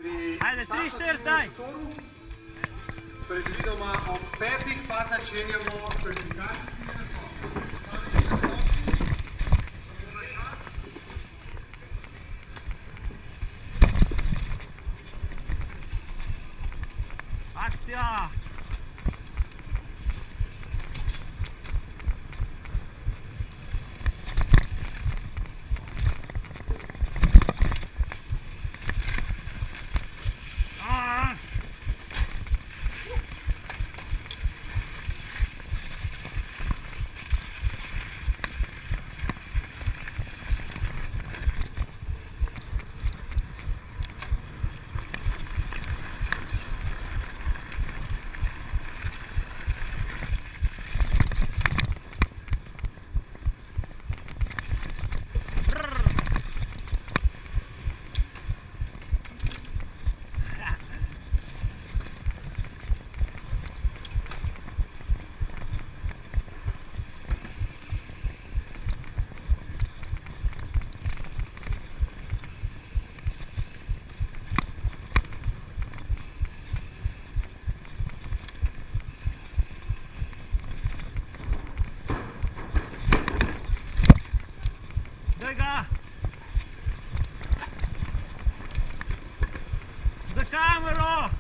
Ajde, 3-4 zdaj. Predvidoma ob 5 pa začenjamo kvalifikacijski nastop. Akcija! Ga! Za kamero!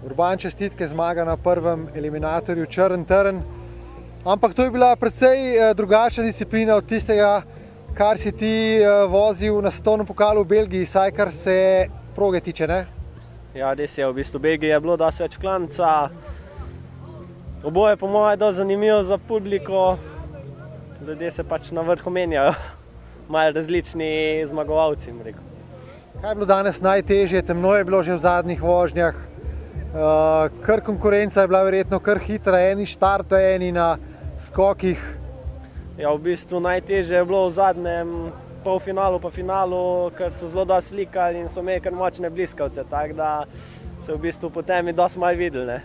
Urban, čestitke, zmaga na prvem eliminatorju Črn trn. Ampak to je bila precej drugačna disciplina od tistega, kar si ti vozil na svetovnem pokalu v Belgiji, saj kar se proge tiče, ne? Ja, res je, v bistvu v Belgiji je bilo dosti več klanca. Oboje po moje dosti zanimivo za publiko. Ljudje se pač na vrhu menjajo. Malo različni zmagovalci, bom rekel. Kaj je bilo danes najtežje? Temno je bilo že v zadnjih vožnjah. Kar konkurenca je bila verjetno kar hitra, eni štarte, eni na skokih. Ja, v bistvu najtežje je bilo v zadnjem polfinalu pa finalu, ker so zelo dosti slikali in so imeli kar močne bliskavce, tako da se v bistvu po temi dosti malo videli, ne.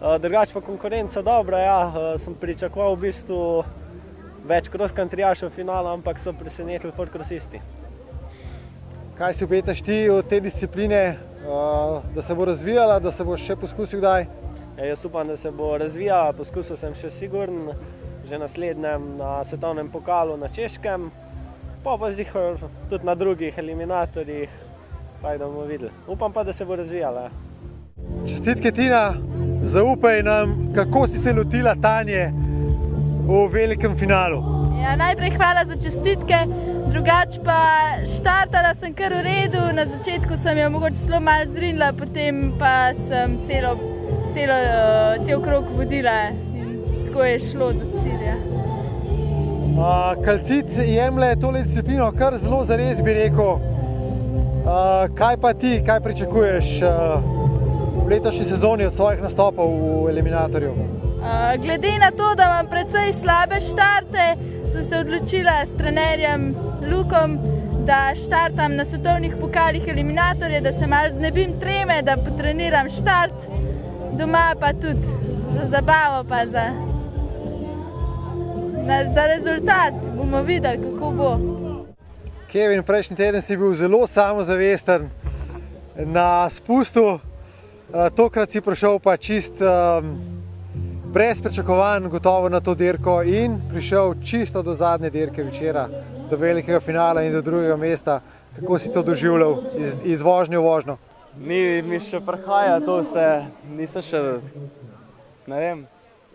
Drugače pa konkurenca dobra, ja, sem pričakoval v bistvu več cross-countryjašev v finalu, ampak so presenetili ford crossisti. Kaj si obetaš ti od te discipline, da se bo razvijala, da se boš še poskusil kdaj? Ja, jaz upam, da se bo razvijala, poskusil sem še sigurno, že naslednjem na svetovnem pokalu na Češkem, pa zdihar tudi na drugih eliminatorjih, pa da bomo videli. Upam pa, da se bo razvijala. Čestitke, Tina, zaupaj nam, kako si se lotila Tanje v velikem finalu. Ja, najprej hvala za čestitke, drugače pa štartala sem kar v redu, na začetku sem jo mogoče zelo malo zrinila, potem pa sem cel krog vodila in tako je šlo do cilja. Kalcit jemlje tole disciplino kar zelo zares, bi rekel. Kaj pa ti, kaj pričakuješ v letošnji sezoni od svojih nastopov v eliminatorju? Glede na to, da imam precej slabe štarte, sem se odločila s trenerjem Lukom, da štartam na svetovnih pokalih eliminatorja, da se malo znebim treme, da potreniram štart, doma pa tudi za zabavo pa za rezultat. Bomo videli, kako bo. Kevin, prejšnji teden si bil zelo samozavesten na spustu, tokrat si prišel pa čist brez pričakovanj gotovo na to dirko in prišel čisto do zadnje dirke večera, do velikega finala in do drugega mesta. Kako si to doživljal iz vožnje v vožnjo? Ni mi še prihaja, to se nisem še, ne vem,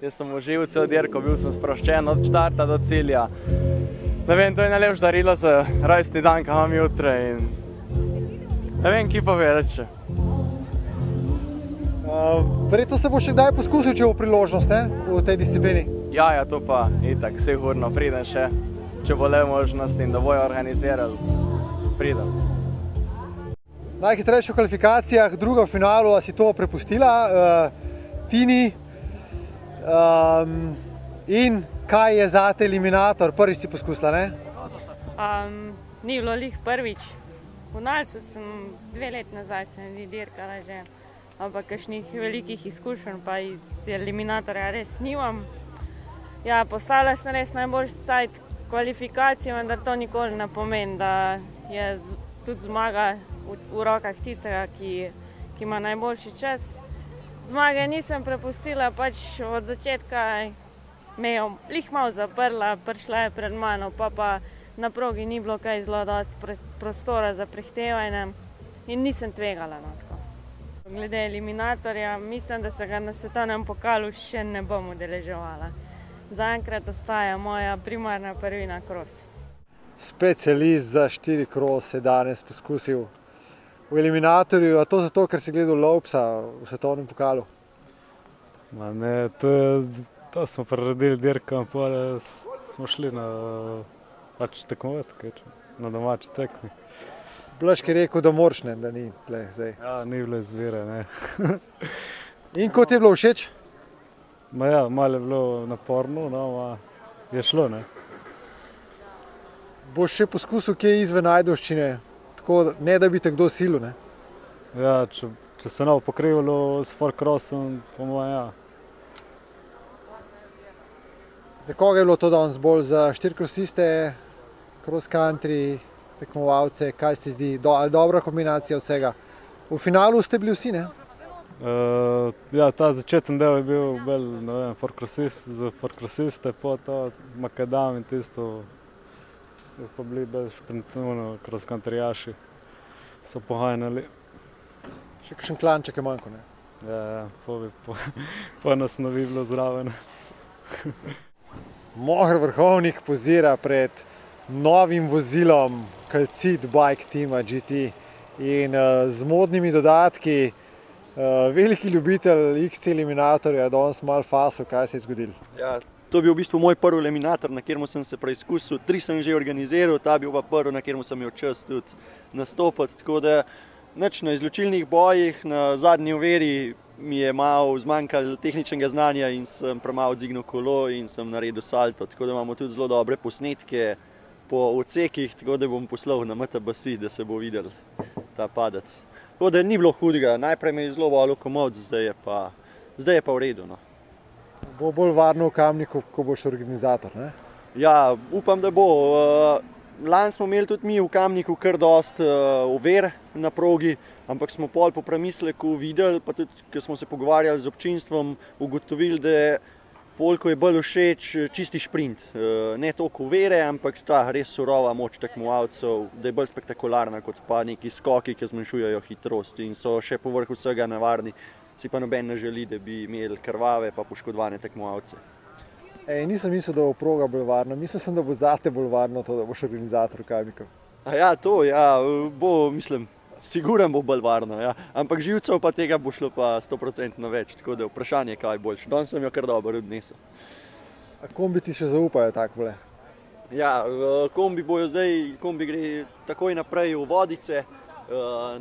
jaz sem užival cel dirko, bil sem sproščen od štarta do cilja. Ne vem, to je najlepše darilo za rojstni dan, ki imam jutri in ne vem, kje povedati še. Verjetno se bo še kdaj poskusil, če bo priložnost, ne, v tej disciplini? Ja, to pa itak, sigurno pridem še, če bo le možnost in da bojo organizirali, pridem. Najhitrejši v kvalifikacijah, druga v finalu, a si to prepustila Tini. In kaj je zate eliminator? Prvič si poskusila, ne? Ni bilo lih prvič, V Nalcu sem 2 leti nazaj se mi dirkala že, ampak kakšnih velikih izkušenj pa iz eliminatorja res nimam. Ja, postala sem res najboljši cajt kvalifikacije, vendar to nikoli ne pomeni, da je tudi zmaga v rokah tistega, ki ima najboljši čas. Zmage nisem prepustila, pač od začetka me je lih malo zaprla, prišla je pred mano, pa na progi ni bilo kaj zelo dosti prostora za prehtevanje in nisem tvegala. No, tako. Glede eliminatorja, mislim, da se ga na svetovnem pokalu še ne bom udeleževala. Zaenkrat ostaja moja primarna prvina kros. Specialist za 4 krose je danes poskusil v eliminatorju, a to zato, ker si gledal Loubsa v svetovnem pokalu? Ma ne, to smo priredili dirko, pa smo šli na tekmovati, na domači tekmi. Blaž je rekel, da moraš, ne, da ni tle zdaj. Ja, ni bilo izbire, ne. In kot je bilo všeč? Ma ja, malo je bilo naporno, no, je šlo, ne. Boš še poskusil kje izven Ajdovščine, tako ne da bi te kdo silil, ne? Ja, če se ne bo pokrivalo s Four-crossom, po mojem, ja. Za koga je bilo to danes bolj? Za 4-krosiste, cross-country, tekmovalce, kaj se ti zdi? Ali dobra kombinacija vsega? V finalu ste bili vsi, ne? Ja, ta začeten del je bil bolj, ne vem, Four-crossiste, pa to makadam in tisto, pa bili bolj šprintovno cross-countryjaši, so pohajnali. Še kakšen klanček je manjko, ne? Ja, pa nas ne bi bilo zraven. Mohr Vrhovnik pozira pred novim vozilom Calcit Bike Teama GT in z modnimi dodatki. Veliki ljubitelj XC eliminatorja, danes malo fasal, kaj se je zgodilo? Ja, to je bil v bistvu moj prvi eliminator, na katerem sem se preizkusil. 3 sem že organiziral, ta bil pa prvi, na katerem sem imel čas tudi nastopati. Tako da nič na izločilnih bojih, na zadnji overi mi je malo zmanjkalo tehničnega znanja in sem premalo dvignil kolo in sem naredil salto. Tako da imamo tudi zelo dobre posnetke po odsekih, tako da bom poslal na MTB, da se bo videl ta padec. Tako da ni bilo hudega, najprej me je zelo bolelo komot, zdaj je pa v redu. No. Bo bolj varno v Kamniku, ko boš organizator, ne? Ja, upam, da bo. Lani smo imeli tudi mi v Kamniku kar dosti ovir na progi, ampak smo pol po premisleku videli, pa tudi, ko smo se pogovarjali z občinstvom, ugotovili, da folku je bolj všeč čisti šprint. Ne toliko ovire, ampak ta res surova moč tekmovalcev, da je bolj spektakularna kot pa neki skoki, ki zmanjšujejo hitrost in so še povrh vsega nevarni. Si pa noben ne želi, da bi imeli krvave pa poškodovane tekmovalce. Nisem mislil, da bo proga bolj varna. Mislil sem, da bo zate bolj varno to, da boš organizator v Kamniku. Ja, to, ja, bo, mislim, siguren bo bolj varno, ja. Ampak živcev pa tega bo šlo pa 100% več, tako da vprašanje, kaj je boljše. Danes sem jo kar dobro odnesel. A kombi ti še zaupajo takole? Ja, kombi gre takoj naprej v Vodice,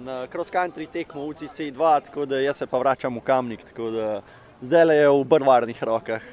na cross-country tekmo UCI C2, tako da jaz se pa vračam v Kamnik, tako da zdajle je v bolj varnih rokah.